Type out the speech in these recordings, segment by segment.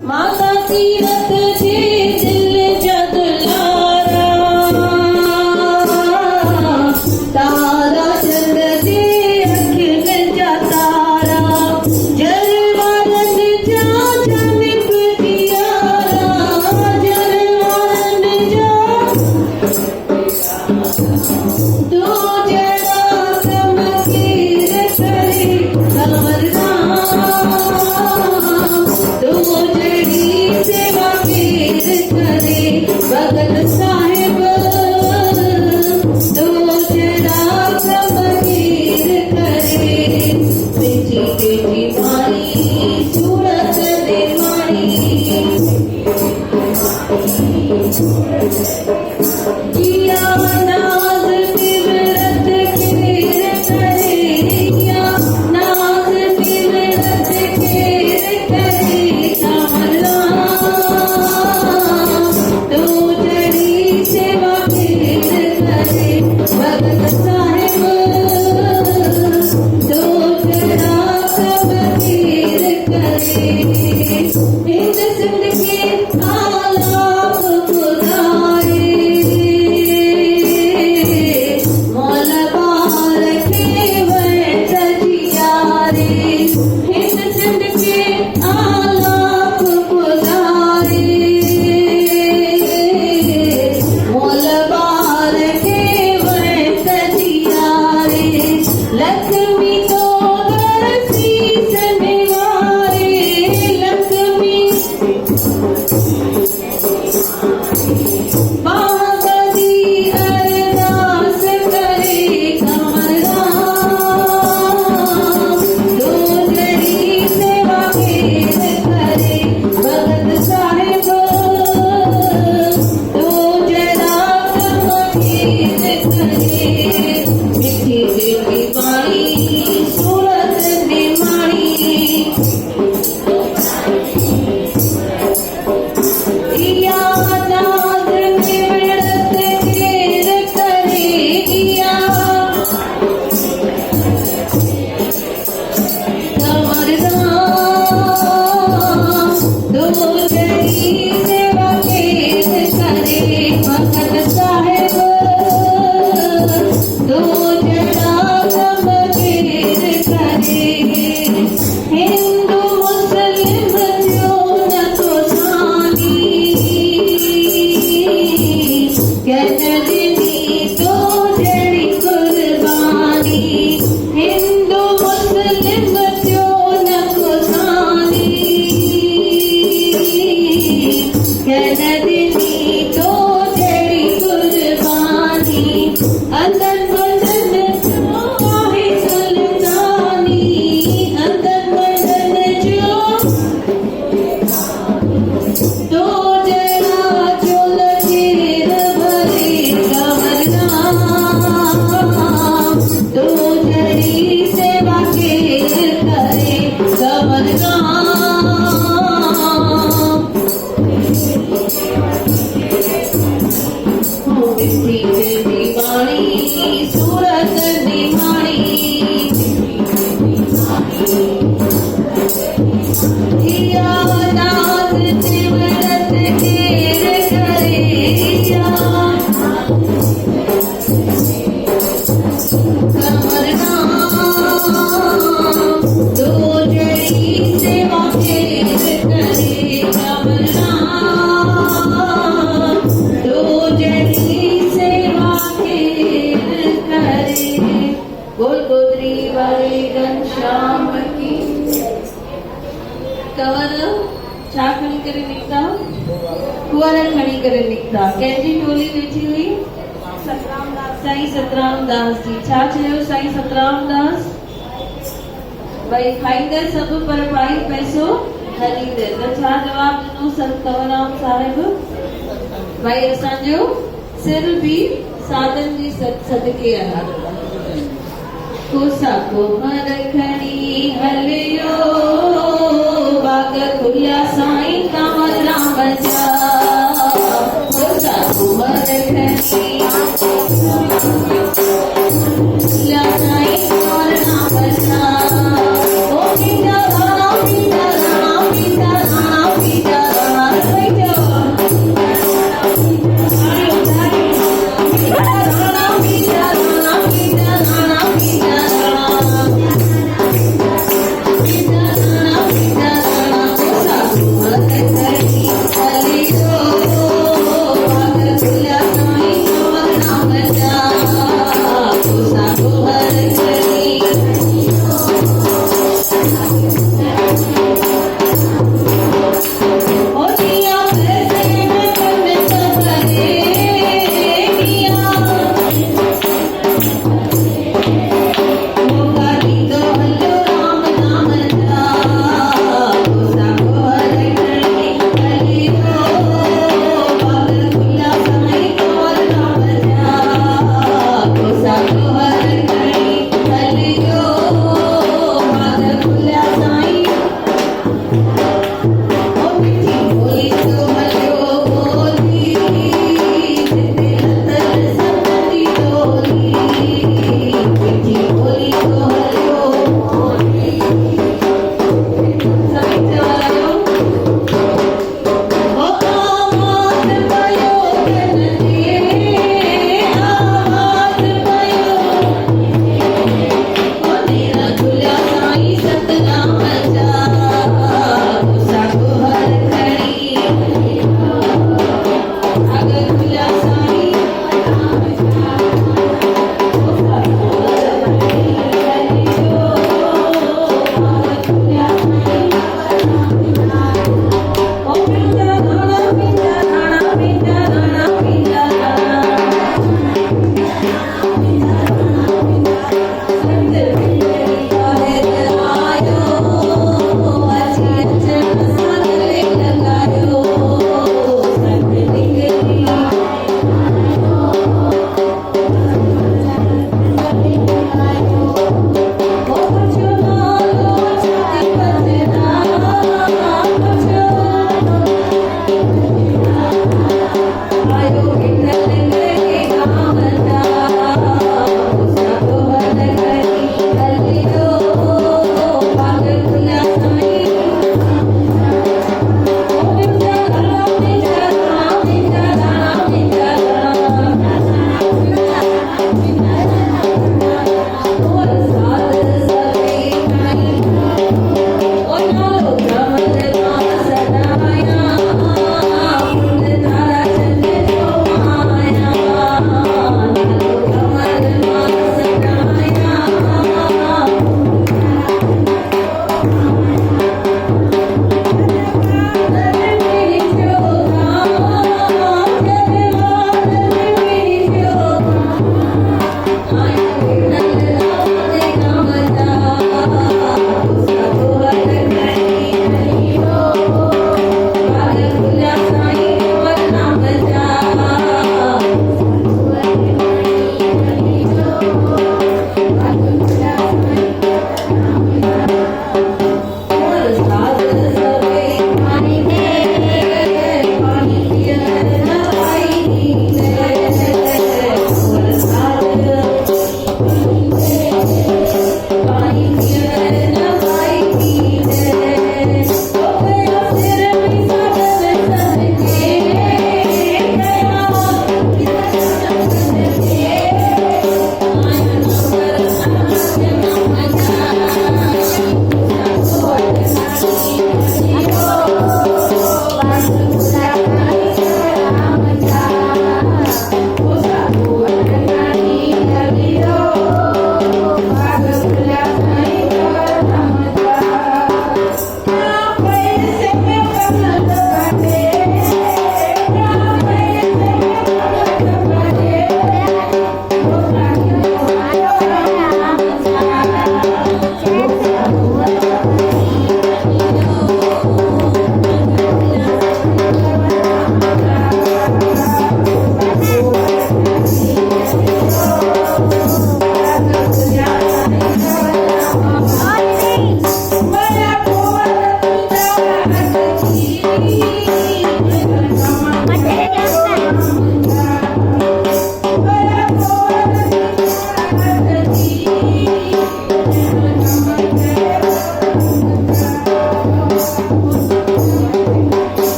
माता तीरथ जे दिल जग लारा, तारा चंद जे अखिल जा तारा, जलवारन जा जनिप दियारा, जलवारन जा दो जड़ा समकीर करे कमरदान, दो जड़ी सेवा कीर करे भगत साहिब, दो जड़ा समकीर करे बेटी बेटी मारी सूरत दे मारी, किया नाज तिवरत खेर करे, किया नाज तिवरत खेर करे कमलान, दो जड़ी सेवा खेर करे भगत साहिब, दो जड़ा सब खेर करे हिंद सिंध के आलाप खुदाए, मौला बार के वैत जियारे, हिंद सिंध के आलाप खुदाए, मौला बार के वैत जियारे, लक्ष्मी तो शीस निवारे, लक्ष्मी बागदी अरदास करे कमलान, दो जड़ी सेवा खेर करे भगत साहिब, दो जड़ा कम खेर करे मिठी बेटी बाणी सूरत निमाणी, किया नाज तिवरत खेर करे, किया कमरदान, दो जड़ी सेवा खेर करे भगत साहिब, दो जड़ा कम खेर करे हिंदू मुस्लिम जो न तो सानी, कहनी तो जड़ी कुर्बानी, हिंदू मुस्लिम जो न तो सानी, कहनी तो जड़ी कुर्बानी, अंदर बदन जो आहे सुल्तानी, अंदर बदन जो दो जड़ा चोल खेर भरे कमरदान, दो जड़ी सेवा खेर करे कमरदान, मिठी बेटी बाणी सूरत निमाणी, किया नाज तिवरत खेर करे, किया कमरदान, दो जड़ी सेवा खेर करे कमरदान, दो जड़ी सेवा खेर करे बोल गोदरी वाले घनश्याम की कवर छा खणी करे निकता कुंवर खणी करे निकता, कंहिंजी टोली वेठी हुई साईं सतराम दास जी, छा चयो साईं सतराम दास, भई खाईंदड़ सभु पर पाई पैसो हलींदड़, त छा जवाब ॾिनो संत कंवरराम साहिब, भई असांजो सिर बि साधन जी सदके आहे, कोसा कोमर खणी हलियो बाग खुलिया साईं कंवरराम जा, कोसा कोमर खणी खुलिया साईं कंवरराम जा, ओ पीता राणा पीता राणा पीता राणा पीता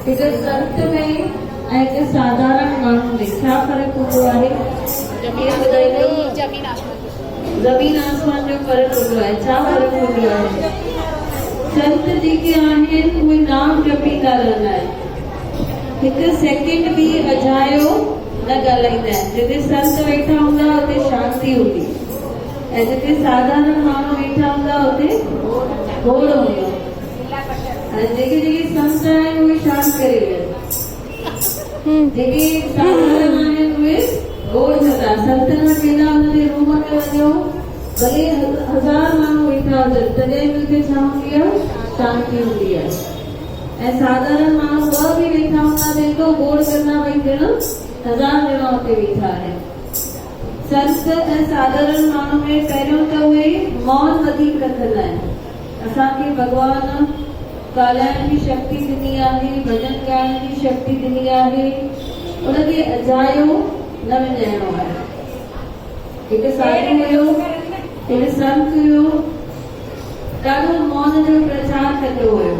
हिकु संत में ऐं हिकु साधारण माण्हू में छा फ़र्क़ु हूंदो आहे? ज़मीन आसमान जो फ़र्क़ु हूंदो आहे। छा फ़र्क़ु हूंदो आहे? संत जेके आहिनि उहे नाम जपींदा रहंदा आहिनि, हिकु सेकेंड बि अजायो न ॻाल्हाईंदा आहिनि। जिते संत वेठा हूंदा हुते शांती हूंदी, ऐं जिते साधारण माण्हू वेठा हूंदा हुते घोड़ हूंदो। ऐं जेके संत आहिनि उहे शांत करे विया, जेके साधारण आहिनि उहे घोड़ कंदा। संतनि वटि वेंदा हुनजे रूम में वञो, भले 1000 माण्हू वेठा हुजनि, तॾहिं बि हुते छा हूंदी आहे? शांती हूंदी आहे। ऐं साधारण माण्हू ॿ बि वेठा हूंदा त एॾो घोड़ कंदा भई ॼण 1000 ॼणा हुते वेठा आहिनि। संत ऐं साधारण माण्हू में पहिरियों त उहे मौन वधीक रखंदा आहिनि। असांखे भॻवान ॻाल्हाइण जी शक्ति ॾिनी आहे, भॼन ॻाइण जी शक्ति ॾिनी आहे, उनखे अजायो न विञाइणो आहे। हिकु साधु हुयो, हिकु संत हुयो, ॾाढो मौन जो प्रचार कंदो हुयो।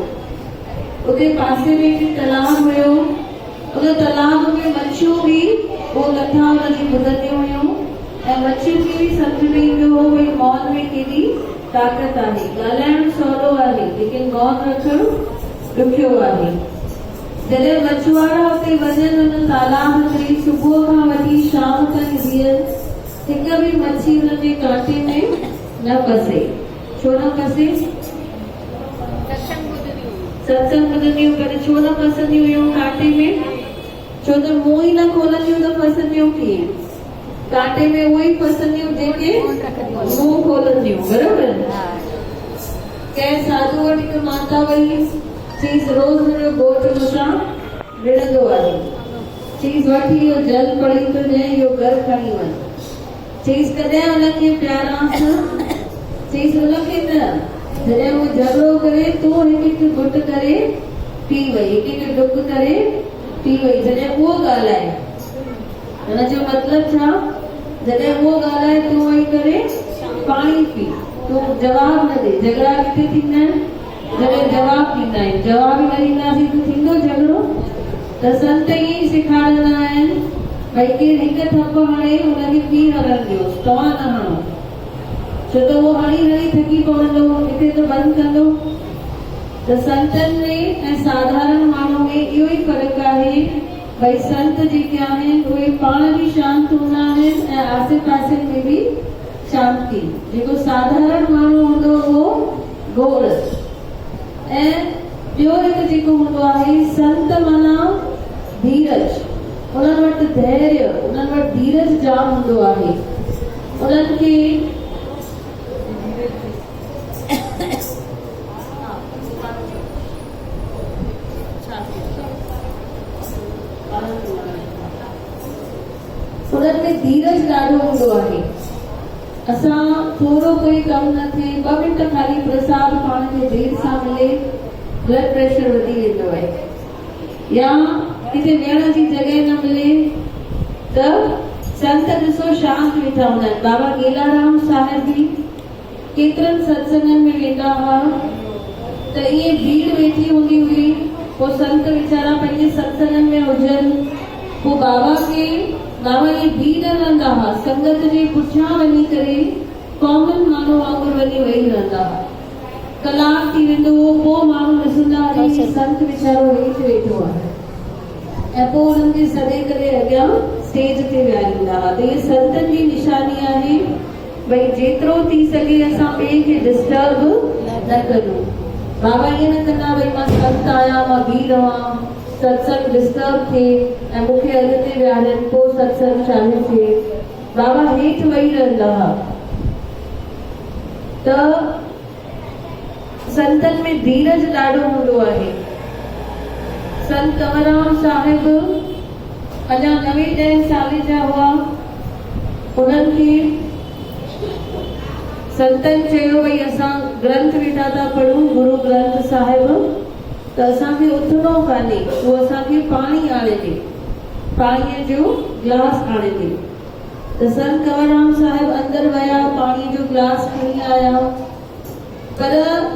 उते पासे में हिकु तालाब हुयो, उन तालाब में मच्छियूं बि उहो कथा हुनजी ॿुधंदियूं हुयूं, ऐं मच्छियुनि खे बि सम्झ में ईंदो हो भई मौन में केॾी ताक़त आहे। ॻाल्हाइण सवलो आहे, लेकिन मौन रखणु ॾुखियो आहे। जॾहिं मछुआरा हुते वञनि हुन तालाब ते सुबुह खां वठी शाम ताईं बीहनि, हिकु बि मच्छी हुनजे कांटे में न फसे। छो न फसे? सत्संग ॿुधंदियूं पर छो न फसंदियूं हुयूं कांटे में? छो त मुंहुं ई न खोलंदियूं त फसंदियूं कीअं? कांटे में उहे ई फसंदियूं जेके मुंहुं खोलंदियूं, बराबरि। कंहिं साधू वटि हिकु माता वई, चीज़ रोज़ मुंहिंजो घोटु मूंसां विढ़ंदो आहे, चीज़ वठी इहो जल पड़ी थो ॾे, इहो घरु खणी वञ। चीज़ कॾहिं हुनखे प्यारां सां, चीज़ हुनखे न, जॾहिं उहो झगड़ो करे तूं हिकु हिकु घुट करे पी वई, हिकु हिकु डुक करे पी वई। जॾहिं उहो ॻाल्हाए, हुनजो मतिलबु छा? जॾहिं उहो ॻाल्हाए तूं वेही करे पाणी पी, तूं जवाब न ॾे। झगड़ा किथे थींदा आहिनि? जॾहिं जवाब ॾींदा आहिनि। जवाब न ॾींदासीं त थींदो झगड़ो? त संत ईअं ई सेखारींदा आहिनि भई केरु हिकु थप हणे हुनखे पी हणणु ॾियोसि, तव्हां न हणो, छो त उहो हणी हणी थकी पवंदो, हिते त बंदि कंदो। त संतनि में ऐं साधारण माण्हू में इहो ई फ़र्क़ु आहे भई संत जेके आहिनि उहे पाण बि शांत हूंदा आहिनि ऐं आसे पासे में बि शांती। जेको साधारण माण्हू हूंदो उहो घोड़। ऐं ॿियो हिकु जेको हूंदो आहे संत माना धीरज, उन्हनि वटि धैर्य, उन्हनि वटि धीरज जाम हूंदो आहे। उन्हनि खे उन्हनि में धीरज ॾाढो हूंदो आहे। असां थोरो कोई कमु न थिए, 2 मिंट खाली प्रसाद पाण खे देरि सां मिले, ब्लड प्रेशर वधी वेंदो आहे, या किथे वेहण जी जॻह न मिले त संत ॾिसो शांत वेठा हूंदा आहिनि। बाबा गेलाराम साहिब बि केतिरनि सत्संगनि में वेंदा हुआ त ईअं भीड़ वेठी हूंदी हुई, पोइ संत वीचारा पंहिंजे सत्संगनि में हुजनि, पोइ बाबा ये बीह रहंदा हुआ, संगत जे पुठियां वञी करे कॉमन माण्हू वांगुरु वञी वेही रहंदा हुआ। कलाक थी वेंदो हो, पोइ माण्हू ॾिसंदा हुआ संत वीचारो हेठि वेठो आहे, ऐं पोइ हुननि खे सॾे करे अॻियां स्टेज ते विहारींदा हुआ। त इहे संतनि जी निशानी आहे भई जेतिरो थी सघे असां ॿिए खे डिस्टर्ब न करूं। बाबा ईअं न कंदा भई मां संत आहियां, मां बीह रहां, सत्संग डिस्टर्ब थिए ऐं मूंखे अॻिते विहारनि, पोइ सत्संग चालू थिए। बाबा हेठि वेही रहंदा हुआ। त संतनि में धीरज ॾाढो हूंदो आहे। संत कंवरराम साहिब अञा 9-10 साल जा हुआ। उन्हनि खे संतनि चयो भई असां ग्रंथ वेठा था पढ़ूं, गुरु ग्रंथ साहिब, त असांखे उथणो कान्हे, उहो असांखे पाणी आणे ॾे, पाणीअ जो गिलास आणे ॾे। त संत कंवरराम साहिब अंदरि विया, पाणीअ जो गिलास खणी आया, पर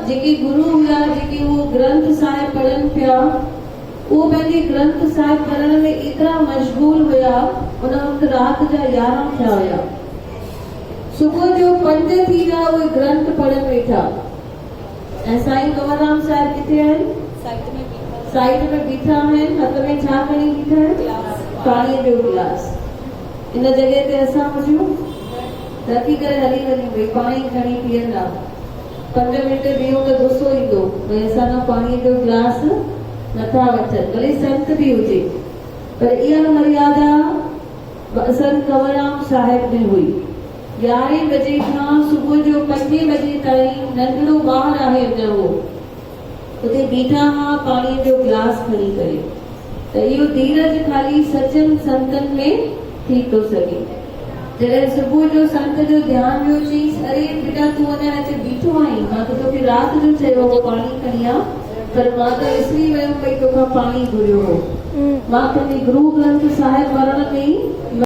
जेके गुरु हुआ, जेके उहो ग्रंथ साहिब पढ़नि पिया, वो पंहिंजे ग्रंथ साहिब पढ़ण में एतिरा मशगूल हुया, उन वक़्तु राति जा 11 थिया हुया। सुबुह जो 5 थी विया, उहे ग्रंथ पढ़ण वेठा। ऐं साईं कंवरराम साहिब किथे आहिनि? साइड में बीठा आहिनि। हथ में छा खणी बीठा आहिनि? पाणीअ जो गिलास। इन जॻह ते असां हुजूं, रखी करे हली वञूं, भई पाणी खणी पीअंदा। 5 मिंट बीहूं त गुस्सो ईंदो, भई असां खां पाणीअ जो गिलास नथा वठनि, भले संत बि हुजे, पर इहा मर्यादा संत कंवरराम साहिब में हुई। 11 बजे खां सुबुह जो 5 बजे ताईं नंढड़ो ॿार आहे अञा उहो उते बीठा हुआ पाणीअ जो गिलास खणी करे। त इहो धीरज ख़ाली सचनि संतनि में थी थो सघे। जॾहिं सुबुह जो संत जो ध्यानु वियो, चईंसि अरे बेटा तूं अञा हिते बीठो आहीं, मां त तोखे राति जो चयो हो पाणी खणी आ, पर मां त विसरी वियमि भई तोखां पाणी घुरियो हो। मां पंहिंजे गुरू ग्रंथ साहिब पढ़ण में